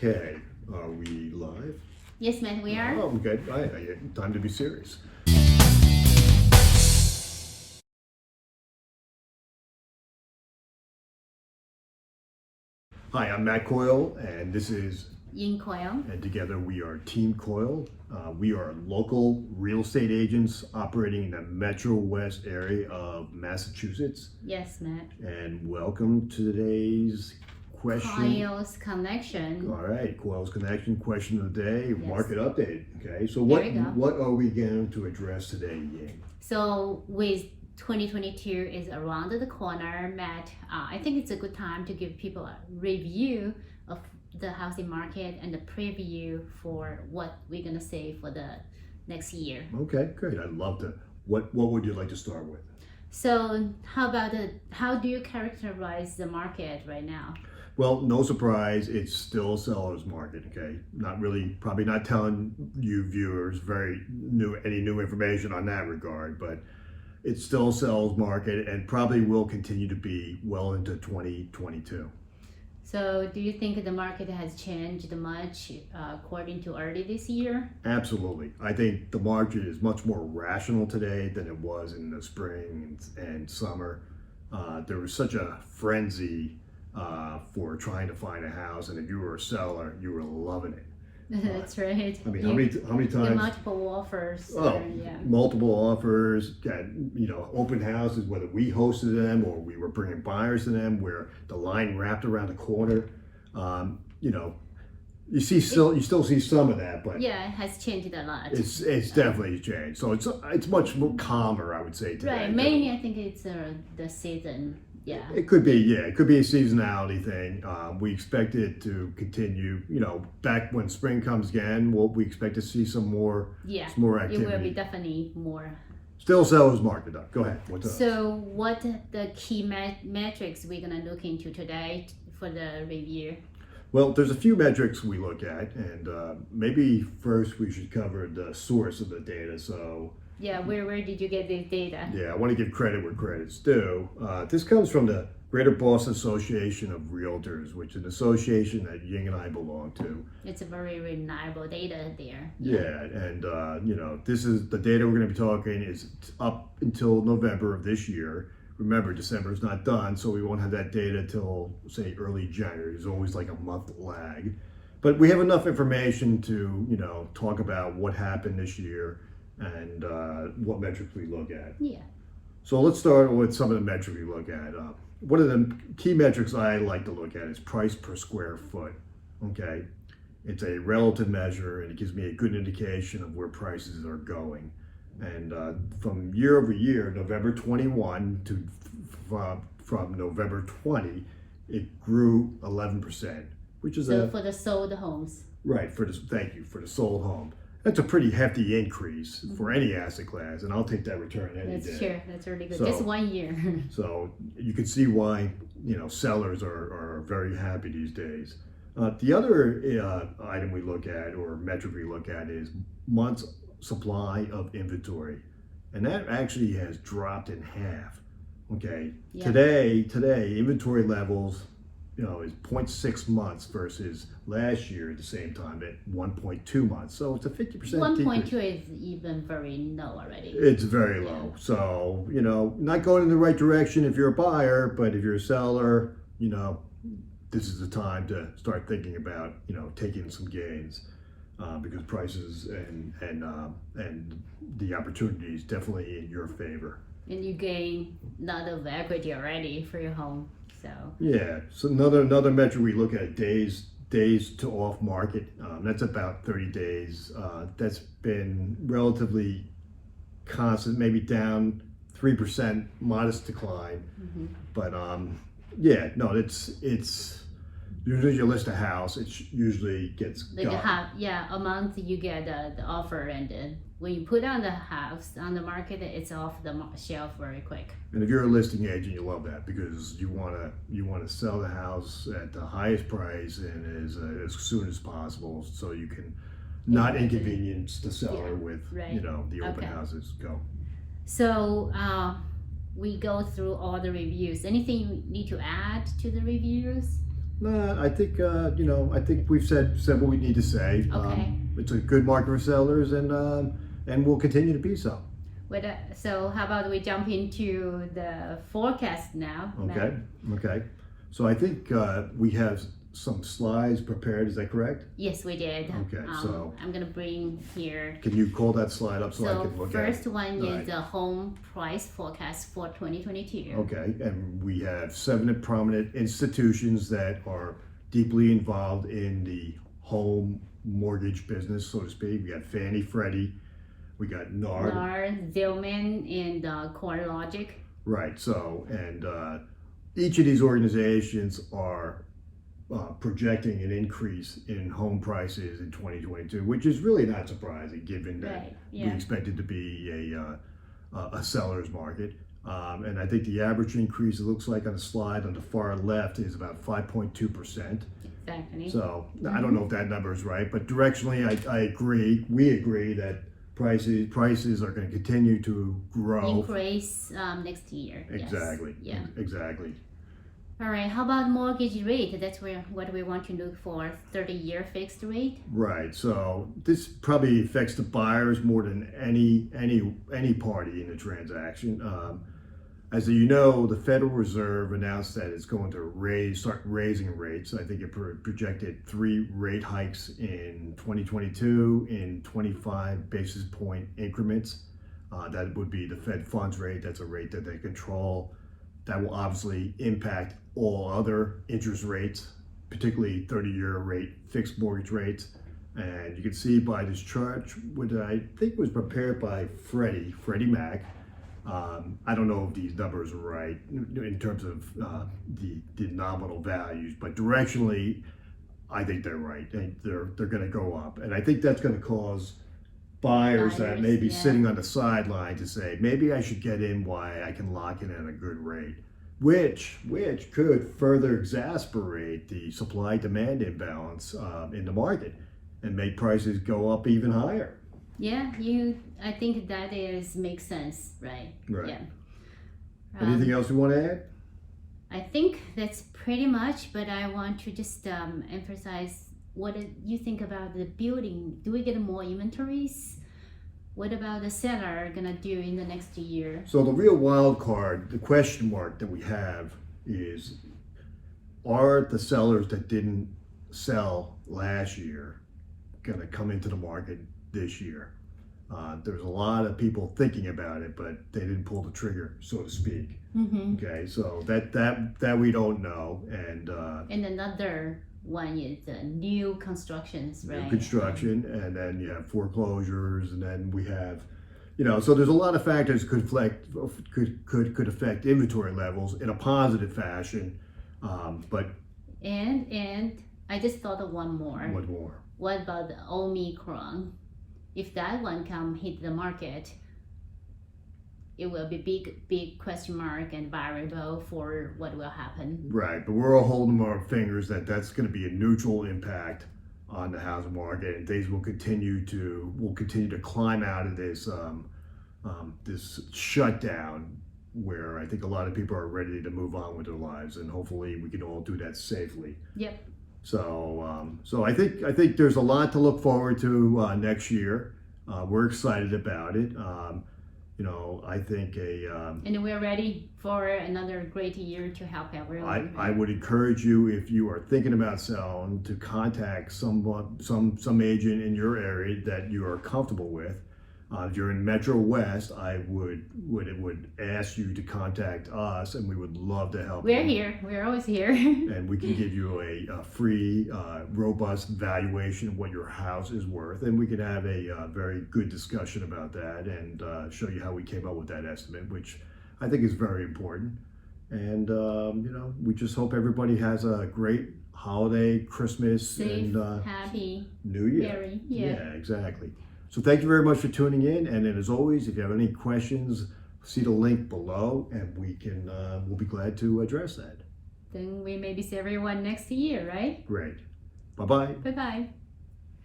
Okay, are we live? Yes, ma'am, we are. Oh, okay. Time to be serious. Hi, I'm Matt Coyle, and this is In Coyle. and together we are Team Coyle. We are local real estate agents operating in the Metro West area of Massachusetts. Yes, Matt. And welcome to today's question. Coyle's connection. All right, Coyle's connection question of the day, Yes. market update. Okay, so There you go. what are we going to address today, Ying? So with 2022 is around the corner, Matt, I think it's a good time to give people a review of the housing market and the preview for what we're gonna say for the next year. Okay, great. I'd love to. What would you like to start with? So how do you characterize the market right now? Well, no surprise, it's still a seller's market. Okay, probably not telling you viewers any new information on that regard, but it's still a seller's market and probably will continue to be well into 2022. So do you think the market has changed much according to early this year? Absolutely. I think the market is much more rational today than it was in the spring and summer. There was such a frenzy for trying to find a house, and if you were a seller, you were loving it. That's right. I mean, how many times? Multiple offers. Oh, multiple offers, got, open houses, whether we hosted them or we were bringing buyers to them, where the line wrapped around the corner. You still see some of that, but yeah, it has changed a lot. it's definitely changed. So it's much more calmer, I would say, today. Right. Mainly, I think it's the season. Yeah. It could be, It could be a seasonality thing. We expect it to continue. Back when spring comes again, we expect to see some more activity. It will be definitely more. Still seller's market, though. Go ahead. What's up? So, what the key metrics we're gonna look into today for the review? Well, there's a few metrics we look at, and maybe first we should cover the source of the data. So. Yeah, where did you get this data? Yeah, I want to give credit where credit's due. This comes from the Greater Boston Association of Realtors, which is an association that Ying and I belong to. It's a very reliable data there. Yeah, and this is the data we're going to be talking is up until November of this year. Remember, December is not done, so we won't have that data till, say, early January. There's always like a month lag. But we have enough information to, talk about what happened this year and what metrics we look at. Yeah. So let's start with some of the metrics we look at. One of the key metrics I like to look at is price per square foot. Okay, it's a relative measure and it gives me a good indication of where prices are going. And from year over year, November 21 to from November 20, it grew 11%, which is for the sold homes. Right, for the sold home. That's a pretty hefty increase for any asset class, and I'll take that return any day. That's true. That's really good. So, just 1 year. So you can see why sellers are very happy these days. The other item we look at, or metric we look at, is months supply of inventory, and that actually has dropped in half. Okay, yeah. Today inventory levels is 0.6 months versus last year at the same time at 1.2 months. So it's a 50% 1.2 is even very low already. It's very low. So, not going in the right direction if you're a buyer, but if you're a seller, this is the time to start thinking about, taking some gains because prices and the opportunities definitely in your favor. And you gain a lot of equity already for your home. So yeah, so another metric we look at, days to off market. That's about 30 days. That's been relatively constant, maybe down 3%, modest decline. Mm-hmm. But it's usually you list a house, it usually gets like a month you get the offer, and then when you put on the house on the market, it's off the shelf very quick. And if you're a listing agent, you love that because you want to sell the house at the highest price and as soon as possible, so you can not inconvenience the seller with the open houses. Go. So we go through all the reviews. Anything you need to add to the reviews? I think I think we've said what we need to say. Okay. It's a good market for sellers, and will continue to be so. So how about we jump into the forecast now? Okay. Matt? Okay. So I think we have some slides prepared. Is that correct? Yes, we did. Okay, so- I'm gonna bring here. Can you call that slide up so I So can look at it? first one Right. is the home price forecast for 2022. Okay, and we have 7 prominent institutions that are deeply involved in the home mortgage business, so to speak. We got Fannie, Freddie, we got NARD. NAR, Zillman, and Core Logic. Right, so, and each of these organizations are projecting an increase in home prices in 2022, which is really not surprising given that Right. we Yeah. expect it to be a seller's market. And I think the average increase, it looks like on the slide on the far left, is about 5.2%. Exactly. So I don't know if that number is right, but directionally, I agree. We agree that prices are going to continue to grow. Increase next year. Yes. Exactly. Yeah. Exactly. All right. How about mortgage rate? That's what we want to look for. 30-year fixed rate. Right. So this probably affects the buyers more than any party in the transaction. As you know, the Federal Reserve announced that it's going to start raising rates. I think it projected 3 rate hikes in 2022 in 25 basis point increments. That would be the Fed funds rate. That's a rate that they control. That will obviously impact all other interest rates, particularly 30-year rate fixed mortgage rates. And you can see by this chart, which I think was prepared by Freddie Mac. I don't know if these numbers are right in terms of the nominal values, but directionally, I think they're right. They're going to go up, and I think that's going to cause buyers that may be yeah. sitting on the sideline to say, maybe I should get in while I can lock in at a good rate, which could further exacerbate the supply-demand imbalance in the market and make prices go up even higher. Yeah, I think that makes sense, right? Right. Yeah. Anything else you want to add? I think that's pretty much, but I want to just emphasize what you think about the building. Do we get more inventories? What about the seller gonna do in the next year? So the real wild card, the question mark that we have is, are the sellers that didn't sell last year gonna come into the market this year? There's a lot of people thinking about it, but they didn't pull the trigger, so to speak. Mm-hmm. Okay, so that we don't know, and another one is the new constructions, right? new construction, and then you have foreclosures, and then we have, so there's a lot of factors could affect inventory levels in a positive fashion, but And I just thought of one more. what more? What about the Omicron? If that one hit the market, it will be big question mark and variable for what will happen. Right, but we're all holding our fingers that that's going to be a neutral impact on the housing market, and things will continue to climb out of this this shutdown, where I think a lot of people are ready to move on with their lives, and hopefully we can all do that safely. Yep. So I think there's a lot to look forward to next year. We're excited about it. I think And we're ready for another great year to help everyone. I would encourage you, if you are thinking about selling, to contact some agent in your area that you are comfortable with. If you're in Metro West, I would ask you to contact us, and we would love to help you. We're here. We're always here. And we can give you a free, robust valuation of what your house is worth, and we can have a very good discussion about that, and show you how we came up with that estimate, which I think is very important. And we just hope everybody has a great holiday, Christmas, Safe, and happy, New Year. merry. Yeah, exactly. So thank you very much for tuning in, and then as always, if you have any questions, see the link below, and we'll be glad to address that. Then we maybe see everyone next year, right? Great. Bye-bye. Bye-bye.